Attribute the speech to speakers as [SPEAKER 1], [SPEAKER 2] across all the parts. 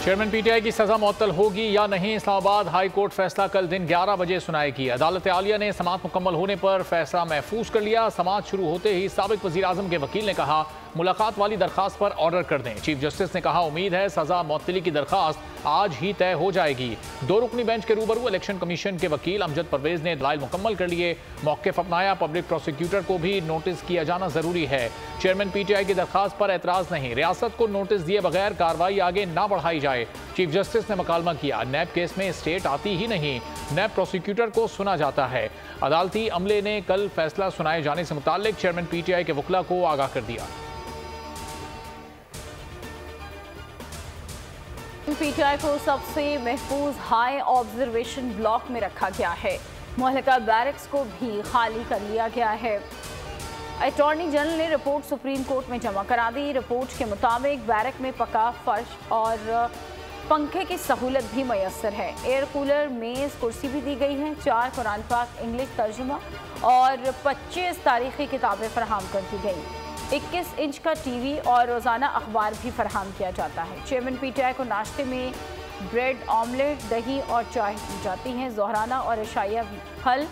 [SPEAKER 1] Chairman PTI की सजा मुअत्तल होगी या नहीं, इस्लामाबाद हाई कोर्ट फैसला कल दिन 11 बजे सुनाएगी। अदालत आलिया ने समाअत मुकम्मल होने पर फैसला महफूज कर लिया। समाअत शुरू होते ही साबिक वज़ीर आज़म के वकील ने कहा मुलाकात वाली दरखास्त पर ऑर्डर कर दें। चीफ जस्टिस ने कहा उम्मीद है सजा मुअत्तली की दरखास्त आज ही तय हो जाएगी। दो रुकनी बेंच के रूबरू इलेक्शन कमीशन के वकील अमजद परवेज ने दलाइल मुकम्मल कर लिए, मौक़िफ़ अपनाया। पब्लिक प्रोसिक्यूटर को भी नोटिस किया जाना जरूरी है। चेयरमैन पीटीआई की दरखास्त पर एतराज़ नहीं, रियासत को नोटिस दिए बगैर कार्रवाई आगे ना बढ़ाई जाए। चीफ जस्टिस ने मुकालमा किया नैब केस में स्टेट आती ही नहीं, नैब प्रोसिक्यूटर को सुना जाता है। अदालती अमले ने कल फैसला सुनाए जाने से मुताल्लिक चेयरमैन पीटीआई के वकला को आगाह कर दिया।
[SPEAKER 2] पीटीआई को सबसे महफूज हाई ऑब्जर्वेशन ब्लॉक में रखा गया है। मुहल्लिका बैरक्स को भी खाली कर लिया गया है। अटॉर्नी जनरल ने रिपोर्ट सुप्रीम कोर्ट में जमा करा दी। रिपोर्ट के मुताबिक बैरक में पका फर्श और पंखे की सहूलत भी मैसर है। एयर कूलर, मेज़, कुर्सी भी दी गई है। 4 कुरान पाक इंग्लिश तर्जुमा और 25 तारीखी किताबें फराहम कर दी गई। 21 इंच का टीवी और रोज़ाना अखबार भी फराहम किया जाता है। चेयरमैन पीटीआई को नाश्ते में ब्रेड, ऑमलेट, दही और चाय दी जाती हैं। ज़ोहराना और इशाइया फल,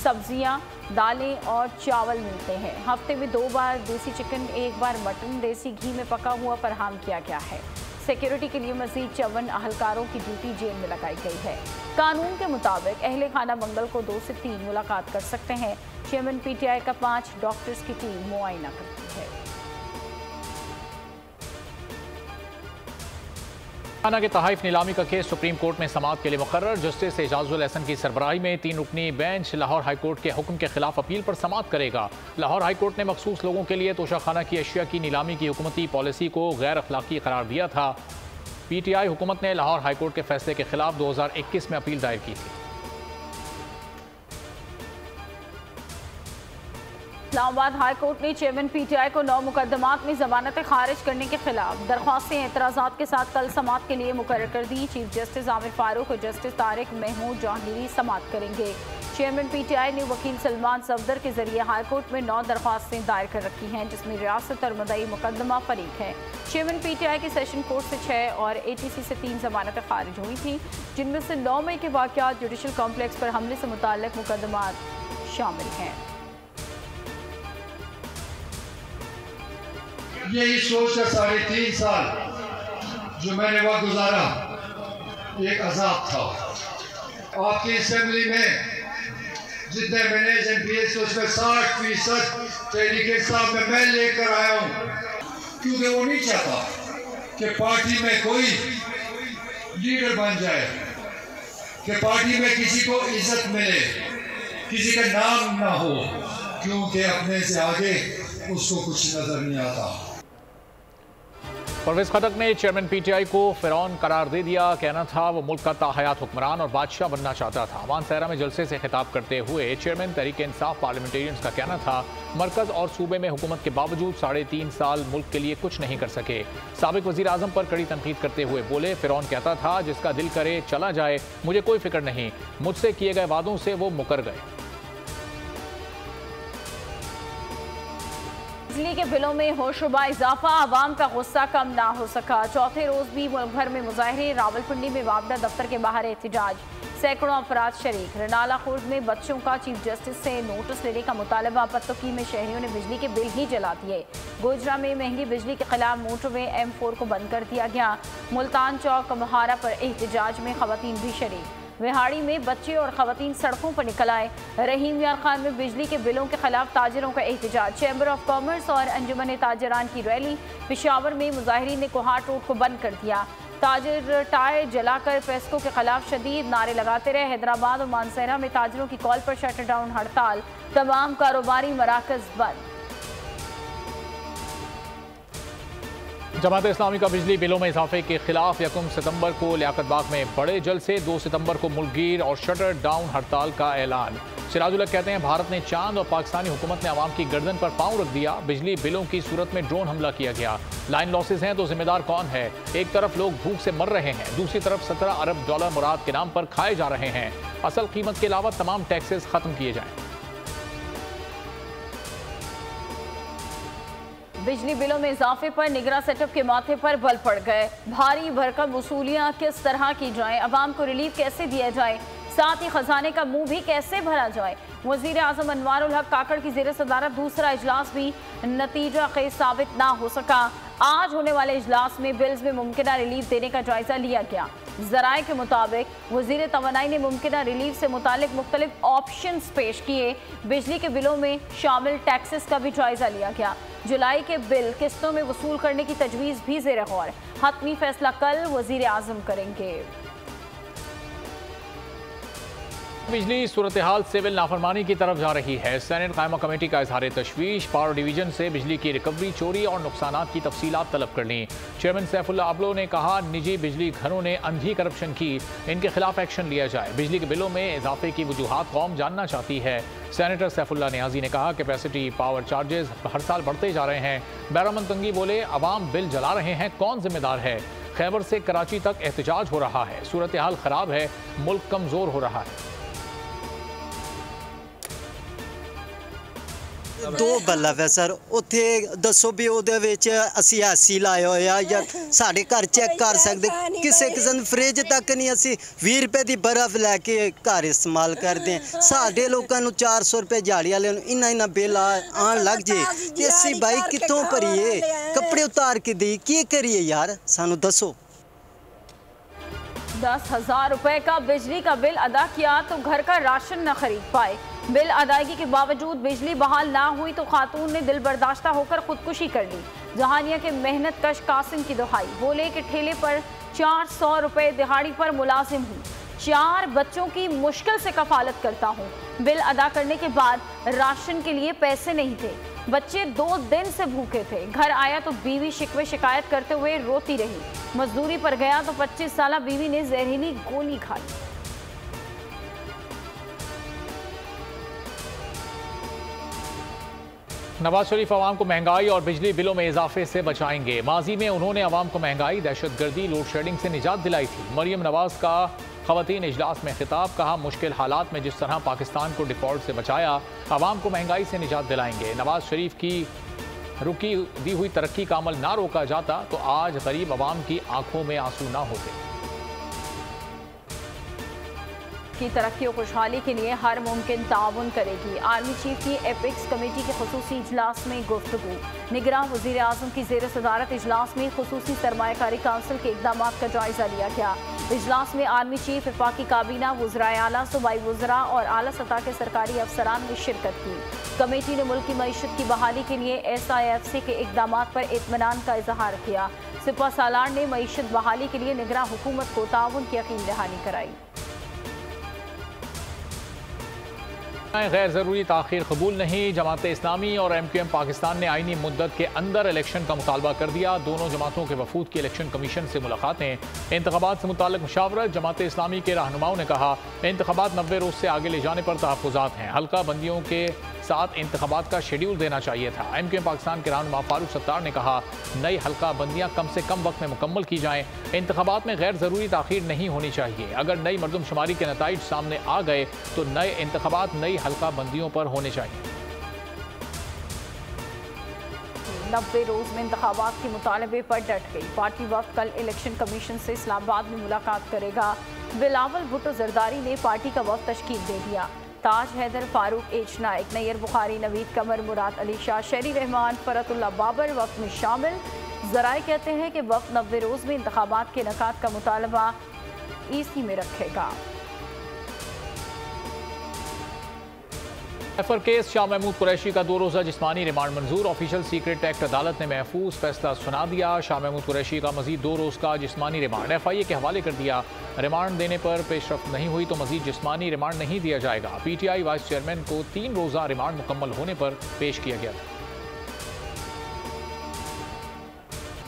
[SPEAKER 2] सब्जियां, दालें और चावल मिलते हैं। हफ्ते में 2 बार देसी चिकन, 1 बार मटन देसी घी में पका हुआ फराहम किया गया है। सिक्योरिटी के लिए मज़ीद 54 अहलकारों की ड्यूटी जेल में लगाई गई है। कानून के मुताबिक अहले खाना मंगल को 2 से 3 मुलाकात कर सकते हैं। चेयरमैन पीटीआई का 5 डॉक्टर्स की टीम मुआयना करती है।
[SPEAKER 1] खाना के तहाइफ नीलामी का केस सुप्रीम कोर्ट में समाअत के लिए मुकर्रर। जस्टिस एजाजुल एहसन की सरबराही में 3 रुकनी बेंच लाहौर हाई कोर्ट के हुक्म के खिलाफ अपील पर समाअत करेगा। लाहौर हाई कोर्ट ने मखसूस लोगों के लिए तोशाखाना की अशिया की नीलामी की हुकूमती पॉलिसी को गैर अखलाकी करार दिया था। पीटीआई हुकूमत ने लाहौर हाई कोर्ट के फैसले के खिलाफ 2021 में अपील दायर की थी।
[SPEAKER 2] इस्लामाबाद हाई कोर्ट ने चेयरमैन पीटीआई को 9 मुकदमात में जमानतें खारिज करने के खिलाफ दरख्वास्तें एतराज़ात के साथ कल समाअत के लिए मुकर्रर कर दी। चीफ जस्टिस आमिर फारूक और जस्टिस तारिक महमूद जहांगीरी समाअत करेंगे। चेयरमैन पीटीआई ने वकील सलमान सफदर के जरिए हाई कोर्ट में 9 दरख्वास्तें दायर कर रखी हैं, जिसमें रियासत और मदई मुकदमा फरीक है। चेयरमैन पीटीआई के सेशन कोर्ट से 6 और एटीसी से 3 जमानतें खारिज हुई थी, जिनमें से 9 मई के वाक़यात जुडिशल कॉम्प्लेक्स पर हमले से मुताल्लिक मुकदमात शामिल हैं।
[SPEAKER 3] यही सोचकर 3.5 साल जो मैंने वक्त गुजारा एक अजाब था। आपकी असेंबली में जितने मैंने MPs उसमें 60% तहरीक साहब में मैं लेकर आया हूँ, क्योंकि वो नहीं चाहता कि पार्टी में कोई लीडर बन जाए, कि पार्टी में किसी को इज्जत मिले, किसी का नाम ना हो, क्योंकि अपने से आगे उसको कुछ नजर नहीं आता।
[SPEAKER 1] परवेज खटक ने चेयरमैन पीटीआई को फिरौन करार दे दिया। कहना था वो मुल्क का ताहयात हुक्मरान और बादशाह बनना चाहता था। अवान सहरा में जलसे से खिताब करते हुए चेयरमैन तहरीक इंसाफ पार्लियामेंटेरियंस का कहना था मरकज और सूबे में हुकूमत के बावजूद 3.5 साल मुल्क के लिए कुछ नहीं कर सके। साबिक वजीर आजम पर कड़ी तनकीद करते हुए बोले फिरौन कहता था जिसका दिल करे चला जाए, मुझे कोई फिक्र नहीं, मुझसे किए गए वादों से वो मुकर गए।
[SPEAKER 2] बिजली के बिलों में होशरुबा इजाफा, आवाम का गुस्सा कम ना हो सका। चौथे रोज भी मुल्क भर में मुजाहरे, रावलपिंडी में वापडा दफ्तर के बाहर एहतजाज, सैकड़ों अफराद शरीक। रनाला खुर्द में बच्चों का चीफ जस्टिस से नोटिस लेने का मुतालबा, पत्तोकी में शहरियों ने बिजली के बिल ही जला दिए। गोजरा में महंगी बिजली के खिलाफ मोटरवे M4 को बंद कर दिया गया। मुल्तान चौक महारा पर एहतजाज में खवातीन भी शरीक। विहाड़ी में बच्चे और खवातीन सड़कों पर निकल आए। रहीम यार खान में बिजली के बिलों के खिलाफ ताजरों का एहतजाज, चैम्बर ऑफ कॉमर्स और अंजुमन ताजरान की रैली। पेशावर में मुजाहिरीन ने कोहाट रोड को बंद कर दिया। ताजर टायर जलाकर पेस्को के खिलाफ शदीद नारे लगाते रहे। हैदराबाद और मानसहरा में ताजरों की कॉल पर शटर डाउन हड़ताल, तमाम कारोबारी मराकज बंद।
[SPEAKER 1] जमात इस्लामी का बिजली बिलों में इजाफे के खिलाफ 1 सितंबर को लियाकत बाग में बड़े जलसे, 2 सितंबर को मुल्कगीर और शटर डाउन हड़ताल का ऐलान। सिराजुल हक कहते हैं भारत ने चांद और पाकिस्तानी हुकूमत ने आवाम की गर्दन पर पांव रख दिया। बिजली बिलों की सूरत में ड्रोन हमला किया गया। लाइन लॉसेज हैं तो जिम्मेदार कौन है? एक तरफ लोग भूख से मर रहे हैं, दूसरी तरफ $17 अरब मुराद के नाम पर खाए जा रहे हैं। असल कीमत के अलावा तमाम टैक्सेस खत्म किए जाएं।
[SPEAKER 2] बिजली बिलों में इजाफे पर निगरां सेटअप के माथे पर बल पड़ गए। भारी भरकम वसूलियां किस तरह की जाए, अवाम को रिलीफ कैसे दिया जाए, साथ ही खजाने का मुंह भी कैसे भरा जाए। वजीर आजम अनवारुल हक काकड़ की ज़ेर सदारत दूसरा इजलास भी नतीजा खेज साबित ना हो सका। आज होने वाले इजलास में बिल्स में मुमकिन रिलीफ देने का जायजा लिया गया। जराए के मुताबिक वजीर तवानाई ने मुमकिन रिलीफ से मुतालिक मुख्तलिफ ऑप्शंस पेश किए। बिजली के बिलों में शामिल टैक्सेस का भी जायजा लिया गया। जुलाई के बिल किस्तों में वसूल करने की तजवीज़ भी ज़ेर गौर। हतमी फैसला कल वजीर आजम करेंगे।
[SPEAKER 1] बिजली सूरत हाल सिविल नाफरमानी की तरफ जा रही है। सेनेट कायमा कमेटी का इजहार तशवीश। पावर डिवीजन से बिजली की रिकवरी, चोरी और नुकसानात की तफसीलात तलब कर ली। चेयरमैन सैफुल्लाह अबलो ने कहा, निजी बिजली घरों ने अंधी करप्शन की, इनके खिलाफ एक्शन लिया जाए। बिजली के बिलों में इजाफे की वजूहात कौम जानना चाहती है। सेनेटर सैफुल्लाह नियाजी ने कहा, कैपेसिटी पावर चार्जेस हर साल बढ़ते जा रहे हैं। बैरामन तंगी बोले, अवाम बिल जला रहे हैं, कौन जिम्मेदार है। खैबर से कराची तक एहतजाज हो रहा है। सूरत हाल खराब है, मुल्क कमजोर हो रहा है।
[SPEAKER 4] दो बल्ब है सर, उत्थे दसो भी ਉਹਦੇ ਵਿੱਚ ਅਸੀਂ ਐਸੀ ਲਾਇਆ ਹੋਇਆ ਜਾਂ ਸਾਡੇ ਘਰ ਚੈੱਕ ਕਰ ਸਕਦੇ। ਕਿਸੇ ਕਿਸਮ ਦੀ ਫ੍ਰਿਜ ਤੱਕ ਨਹੀਂ, ਅਸੀਂ 20 ਰੁਪਏ ਦੀ ਬਰਫ਼ ਲੈ ਕੇ ਘਰ ਇਸਤੇਮਾਲ ਕਰਦੇ ਹਾਂ। ਸਾਡੇ ਲੋਕਾਂ ਨੂੰ 400 ਰੁਪਏ ਦਿਹਾੜੀ ਵਾਲਿਆਂ ਨੂੰ ਇੰਨਾ ਬਿੱਲ ਆਣ ਲੱਗ ਜੇ ਤੇ ਅਸੀਂ ਬਾਈ ਕਿੱਥੋਂ ਭਰੀਏ? ਕੱਪੜੇ ਉਤਾਰ ਕੇ ਦੇਈਏ, ਕੀ ਕਰੀਏ यार, ਸਾਨੂੰ ਦੱਸੋ।
[SPEAKER 2] 10,000 रुपए का बिजली का बिल अदा किया तो घर का राशन न खरीद पाए। बिल अदायगी के बावजूद बिजली बहाल ना हुई तो खातून ने दिल बर्दाश्ता होकर खुदकुशी कर ली। जहानिया के मेहनत कश कासिम की दुहाई, बोले कि ठेले पर 400 रुपए दिहाड़ी पर मुलाजिम हूँ, 4 बच्चों की मुश्किल से कफालत करता हूँ। बिल अदा करने के बाद राशन के लिए पैसे नहीं थे, बच्चे 2 दिन से भूखे थे। घर आया तो बीवी शिकवे शिकायत करते हुए रोती रही। मजदूरी पर गया तो 25 साल बीवी ने जहरीली गोली खाई।
[SPEAKER 1] नवाज शरीफ अवाम को महंगाई और बिजली बिलों में इजाफे से बचाएंगे। माजी में उन्होंने अवाम को महंगाई, दहशतगर्दी, लोड शेडिंग से निजात दिलाई थी। मरियम नवाज का ख़वातीन इजलास में खिताब, कहा, मुश्किल हालात में जिस तरह पाकिस्तान को डिफॉल्ट से बचाया, अवाम को महंगाई से निजात दिलाएंगे। नवाज शरीफ की रुकी दी हुई तरक्की का अमल ना रोका जाता तो आज गरीब अवाम की आंखों में आंसू ना होते।
[SPEAKER 2] की तरक्की और खुशहाली के लिए हर मुमकिन ताउन करेगी। आर्मी चीफ की एपिक्स कमेटी के खुसूसी इजलास में गुफ्तगू। निगरान वजीर आजम की जेर सदारत इजलास में खुसूसी सरमायाकारी काउंसिल के इकदाम का जायजा लिया गया। इजलास में आर्मी चीफ, वफाकी काबीना, वज़राए आला, सूबाई वज़रा और आला सतह के सरकारी अफसरान ने शिरकत की। कमेटी ने मुल्क की मईशत की बहाली के लिए SIFC के इकदाम पर इत्मीनान का इजहार किया। सिपा सालार ने मईशत बहाली के लिए निगरान हुकूमत को ताउन की यकीन दहानी कराई।
[SPEAKER 1] गैर ज़रूरी ताख़ीर कबूल नहीं। जमात इस्लामी और MQM पाकिस्तान ने आईनी मुद्दत के अंदर इलेक्शन का मुतालबा कर दिया। दोनों जमातों के वफूद की इलेक्शन कमीशन से मुलाकातें, इंतखाबात से मुताल्लिक़ मुशावरत। जमात इस्लामी के रहनुमाओं ने कहा, इंतखाबात 90 रोज़ से आगे ले जाने पर तहफ़्फ़ुज़ात हैं। हल्का बंदियों के साथ इंतखाबात का शेड्यूल देना चाहिए था। MQM पाकिस्तान के रहनुमा फारूक सत्तार ने कहा, नई हल्का बंदियाँ कम से कम वक्त में मुकम्मल की जाएँ। इंतखाबात में गैर ज़रूरी ताख़ीर नहीं होनी चाहिए। अगर नई मरदमशुमारी के नताइज सामने आ गए तो नए इंतखाबात नई हल्का बंदियों पर होने चाहिए।
[SPEAKER 2] 90 रोज में इंतखाबात के मुतालबे पर डट गई पार्टी। वक्त कल इलेक्शन कमीशन से इस्लामाबाद में मुलाकात करेगा। बिलावल भुट्टो जरदारी ने पार्टी का वक्त तश्कील दे दिया। ताज हैदर, फारूक एच नाइक, नैयर बुखारी, नवीद कमर, मुराद अली शाह, शरी रहमान, फरतुल्ला बाबर वक्त में शामिल। जराए कहते हैं कि वक्त 90 रोज में इंतखाबात के इनेकाद का मुतालबा EC में रखेगा।
[SPEAKER 1] एफर केस, शाह महमूद कुरैशी का 2 रोज़ा जिस्मानी रिमांड मंजूर। ऑफिशियल सीक्रेट एक्ट अदालत ने महफूज फैसला सुना दिया। शाह महमूद कुरैशी का मजीद 2 रोज़ का जिस्मानी रिमांड FIA के हवाले कर दिया। रिमांड देने पर पेशरफ्त नहीं हुई तो मजीद जिस्मानी रिमांड नहीं दिया जाएगा। PTI वाइस चेयरमैन को 3 रोज़ा रिमांड मुकम्मल होने पर पेश किया गया था।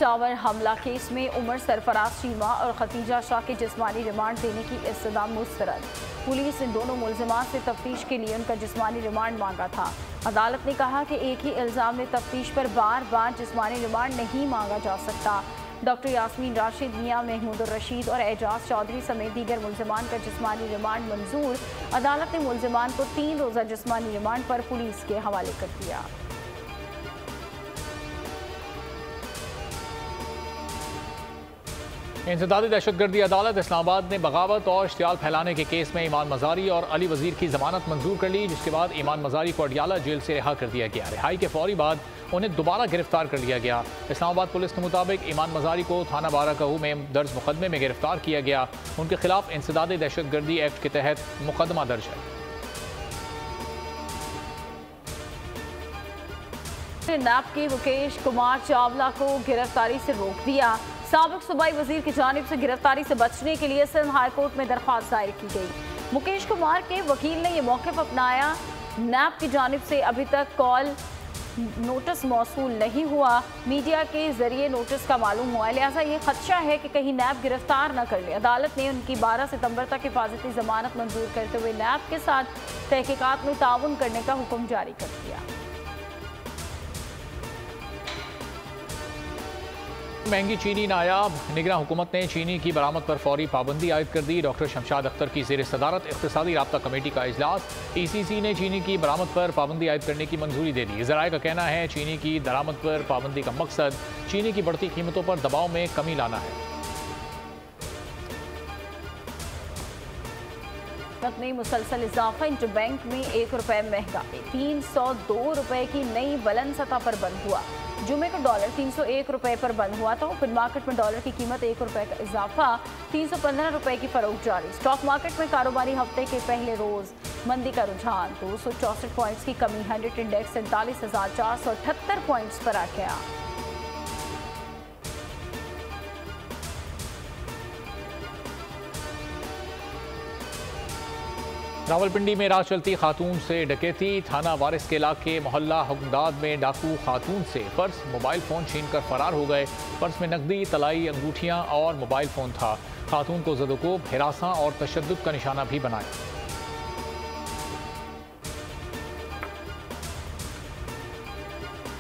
[SPEAKER 2] टावर हमला केस में उमर सरफराज चीमा और खतीजा शाह के जिस्मानी रिमांड देने की इस्तदा मुस्तरद। पुलिस ने दोनों मुलजिमात से तफ्तीश के लिए उनका जिस्मानी रिमांड मांगा था। अदालत ने कहा कि एक ही इल्ज़ाम में तफ्तीश पर बार बार जिस्मानी रिमांड नहीं मांगा जा सकता। डॉक्टर यास्मीन राशिद, मियां महमूद रशीद और एजाज चौधरी समेत दीगर मुलजिमान का जिस्मानी रिमांड मंजूर। अदालत ने मुलजिमान को 3 रोज़ा जिस्मानी रिमांड पर पुलिस के हवाले कर दिया।
[SPEAKER 1] इंसदादी दहशतगर्दी अदालत इस्लामाबाद ने बगावत और इश्तियाल फैलाने के केस में ईमान मजारी और अली वजीर की जमानत मंजूर कर ली, जिसके बाद ईमान मजारी को अडियाला जेल से रिहा कर दिया गया। रिहाई के फौरी बाद उन्हें दोबारा गिरफ्तार कर लिया गया। इस्लामाबाद पुलिस के मुताबिक ईमान मजारी को थाना बाराकाहू में दर्ज मुकदमे में गिरफ्तार किया गया। उनके खिलाफ इंसदादी दहशतगर्दी एक्ट के तहत मुकदमा दर्ज है।
[SPEAKER 2] नैब के मुकेश कुमार चावला को गिरफ्तारी से रोक दिया। साबिक सूबाई वजीर की जानिब से गिरफ्तारी से बचने के लिए सिंध हाई कोर्ट में दरख्वास्त दायर की गई। मुकेश कुमार के वकील ने यह मौक़िफ़ अपनाया। नैब की जानिब से अभी तक कॉल नोटिस मौसूल नहीं हुआ, मीडिया के जरिए नोटिस का मालूम हुआ, लिहाजा ये खदशा है कि कहीं नैब गिरफ्तार न कर ले। अदालत ने उनकी 12 सितंबर तक हिफाजती जमानत मंजूर करते हुए नैब के साथ तहकीकात में ताउन करने का हुक्म जारी कर दिया।
[SPEAKER 1] महंगी चीनी नायाब निगरान हुकूमत ने चीनी की बरामद पर फौरी पाबंदी आयद कर दी। डॉक्टर शमशाद अख्तर की ज़ेर सदारत इक़्तिसादी राब्ता कमेटी का इजलास। ECC ने चीनी की बरामद पर पाबंदी आयद करने की मंजूरी दे दी। ज़राए का कहना है चीनी की दरामद पर पाबंदी का मकसद चीनी की बढ़ती कीमतों पर दबाव में कमी लाना है।
[SPEAKER 2] में मुसलसल इजाफा, इंटरबैंक में ₹1 महंगा, 302 रुपए की नई बुलंद सतह पर बंद हुआ। जुमे को डॉलर 301 रुपए पर बंद हुआ था। ओपन मार्केट में डॉलर की कीमत ₹1 का इजाफा, 315 रुपए की फरोख्त जारी। स्टॉक मार्केट में कारोबारी हफ्ते के पहले रोज मंदी का रुझान, 264 पॉइंट्स की कमी, 100 इंडेक्स 47,478 पॉइंट्स पर आ गया।
[SPEAKER 1] रावलपिंडी में राह चलती खातून से डकैती। थाना वारिस के इलाके मोहल्ला हुक्मदाद में डाकू खातून से पर्स, मोबाइल फ़ोन छीनकर फरार हो गए। पर्स में नकदी, तलाई, अंगूठियां और मोबाइल फ़ोन था। खातून को ज़दोकोब, हिरासा और तशद्दुद का निशाना भी बनाया।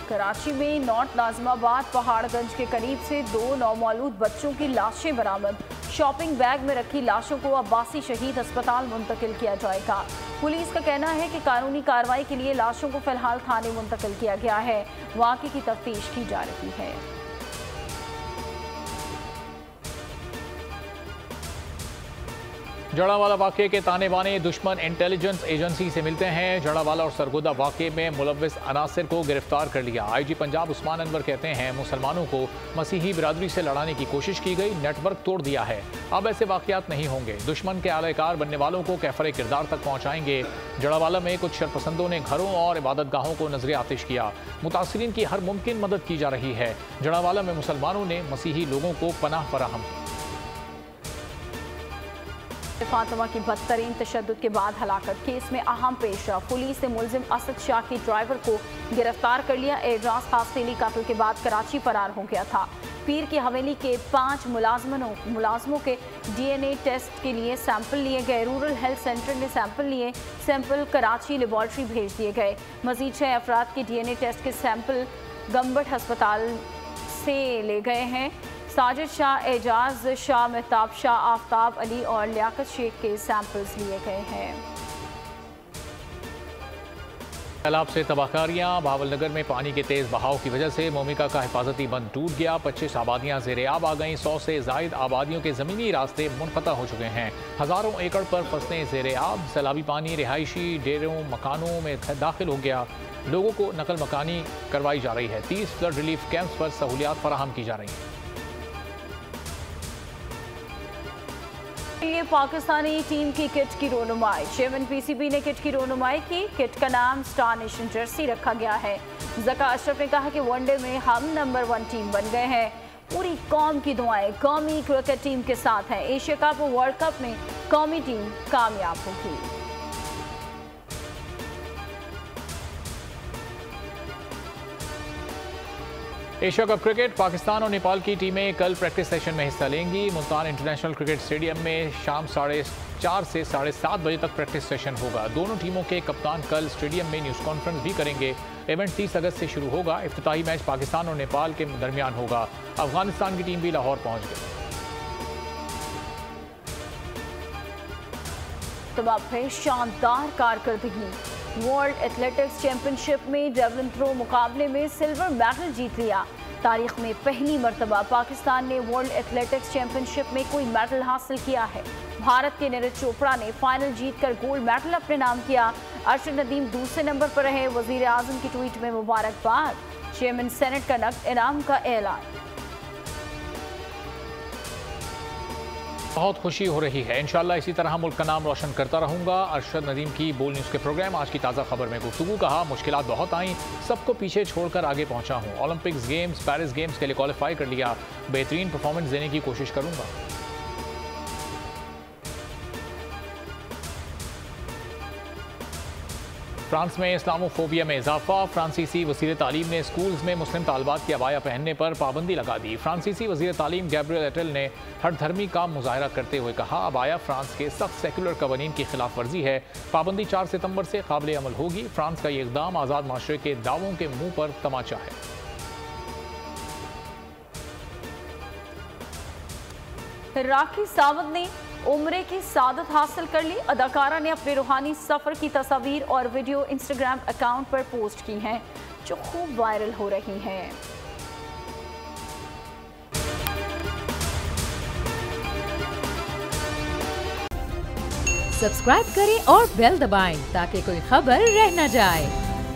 [SPEAKER 2] कराची में नॉर्थ नाज़िमाबाद पहाड़गंज के करीब से 2 नौमौलूद बच्चों की लाशें बरामद। शॉपिंग बैग में रखी लाशों को अब्बासी शहीद अस्पताल मुंतकिल किया जाएगा। पुलिस का कहना है कि कानूनी कार्रवाई के लिए लाशों को फिलहाल थाने मुंतकिल किया गया है। वाक़े की तफ्तीश की जा रही है।
[SPEAKER 1] जड़ावाला वाक़े के ताने बाने दुश्मन इंटेलिजेंस एजेंसी से मिलते हैं। जड़ावाला और सरगोदा वाक़े में मुलव्विस अनासिर को गिरफ्तार कर लिया। IG पंजाब उस्मान अनवर कहते हैं मुसलमानों को मसीही बिरादरी से लड़ाने की कोशिश की गई, नेटवर्क तोड़ दिया है। अब ऐसे वाक़यात नहीं होंगे। दुश्मन के आलाकार बनने वालों को कैफरे किरदार तक पहुँचाएंगे। जड़ावाला में कुछ शरपसंदों ने घरों और इबादतगाहों को नजर आतिश किया। मुतासिरीन की हर मुमकिन मदद की जा रही है। जड़ावाला में मुसलमानों ने मसीही लोगों को पनाह फराहम की।
[SPEAKER 2] फातिमा की बदतरीन तशद्दुद के बाद हलाकत केस में अहम पेशरफ। पुलिस ने मुलजिम असद शाह के ड्राइवर को गिरफ्तार कर लिया। एजाज हाफतेली कत्ल के बाद कराची फरार हो गया था। पीर की हवेली के 5 मुलाजमों के DNA टेस्ट के लिए सैंपल लिए गए। रूरल हेल्थ सेंटर ने सैंपल लिए। सैंपल कराची लेबॉर्ट्री भेज दिए गए। मजीद 6 अफराद के DNA टेस्ट के सैंपल गम्बट हस्पताल से ले गए हैं। साजिद शाह, एजाज शाह, मेहताब शाह, आफ्ताब अली और लियाकत शेख के सैंपल्स लिए गए हैं।
[SPEAKER 1] सैलाब से तबाहकारियां। बहावलनगर में पानी के तेज बहाव की वजह से मोमिका का हिफाजती बंद टूट गया। 25 आबादियां ज़ेर-ए-आब आ गईं। 100 से जायद आबादियों के ज़मीनी रास्ते मुनक़ता हो चुके हैं। हज़ारों एकड़ पर फसलें ज़ेर-ए-आब। सैलाबी पानी रिहायशी डेरों मकानों में दाखिल हो गया। लोगों को नकल मकानी करवाई जा रही है। 30 फ्लड रिलीफ कैंप्स पर सहूलियात फराहम की जा रही हैं।
[SPEAKER 2] ये पाकिस्तानी टीम की किट की रोनुमाई। चेयरमैन PCB ने किट की रोनुमाई की। किट का नाम स्टार नेशन जर्सी रखा गया है। ज़का अशरफ ने कहा कि वनडे में हम नंबर 1 टीम बन गए हैं। पूरी कौम की दुआएं कौमी क्रिकेट टीम के साथ हैं। एशिया कप और वर्ल्ड कप में कौमी टीम कामयाब होगी।
[SPEAKER 1] Asia cup cricket. पाकिस्तान और नेपाल की टीमें कल प्रैक्टिस सेशन में हिस्सा लेंगी। मुल्तान इंटरनेशनल क्रिकेट स्टेडियम में शाम 4:30 से 7:30 बजे तक प्रैक्टिस सेशन होगा। दोनों टीमों के कप्तान कल स्टेडियम में न्यूज़ कॉन्फ्रेंस भी करेंगे। इवेंट 30 अगस्त से शुरू होगा। इफ्तिताही मैच पाकिस्तान और नेपाल के दरमियान होगा। अफगानिस्तान की टीम भी लाहौर पहुँच गई।
[SPEAKER 2] तबाह पे शानदार कारकर्दगी। वर्ल्ड एथलेटिक्स चैंपियनशिप में जेवलिन थ्रो मुकाबले में सिल्वर मेडल जीत लिया। तारीख में पहली मर्तबा पाकिस्तान ने वर्ल्ड एथलेटिक्स चैंपियनशिप में कोई मेडल हासिल किया है। भारत के नीरज चोपड़ा ने फाइनल जीतकर गोल्ड मेडल अपने नाम किया। अरशद नदीम दूसरे नंबर पर रहे। वजीर आजम की ट्वीट में मुबारकबाद। चेयरमैन सेनेट का नकद इनाम का ऐलान।
[SPEAKER 1] बहुत खुशी हो रही है। इंशाल्लाह इसी तरह मुल्क का नाम रोशन करता रहूंगा। अरशद नदीम की बोल न्यूज़ के प्रोग्राम आज की ताज़ा खबर में गुफ्तगू। कहा, मुश्किलात बहुत आई, सबको पीछे छोड़कर आगे पहुंचा हूं। ओलंपिक्स गेम्स, पेरिस गेम्स के लिए क्वालिफाई कर लिया। बेहतरीन परफॉर्मेंस देने की कोशिश करूंगा। फ्रांस में इस्लामोफोबिया में इजाफा। फ्रांसीसी वज़ीर तालीम ने स्कूल्स में मुस्लिम तालिबात की अबाया पहनने पर पाबंदी लगा दी। फ्रांसीसी वज़ीर तालीम गैब्रियल एटेल ने हर धर्मी का मुजाहरा करते हुए कहा, अबाया फ्रांस के सख्त सेकुलर कवानीन की खिलाफ वर्जी है। पाबंदी 4 सितंबर से काबिल अमल होगी। फ्रांस का ये इक़दाम आज़ाद माशरे के दावों के मुंह पर तमाचा है।
[SPEAKER 2] राखी सावंत ने उम्रे की सादत हासिल कर ली। अदाकारा ने अपने रूहानी सफर की तस्वीर और वीडियो इंस्टाग्राम अकाउंट पर पोस्ट की हैं, जो खूब वायरल हो रही हैं।
[SPEAKER 5] सब्सक्राइब करें और बेल दबाएं ताकि कोई खबर रह न जाए।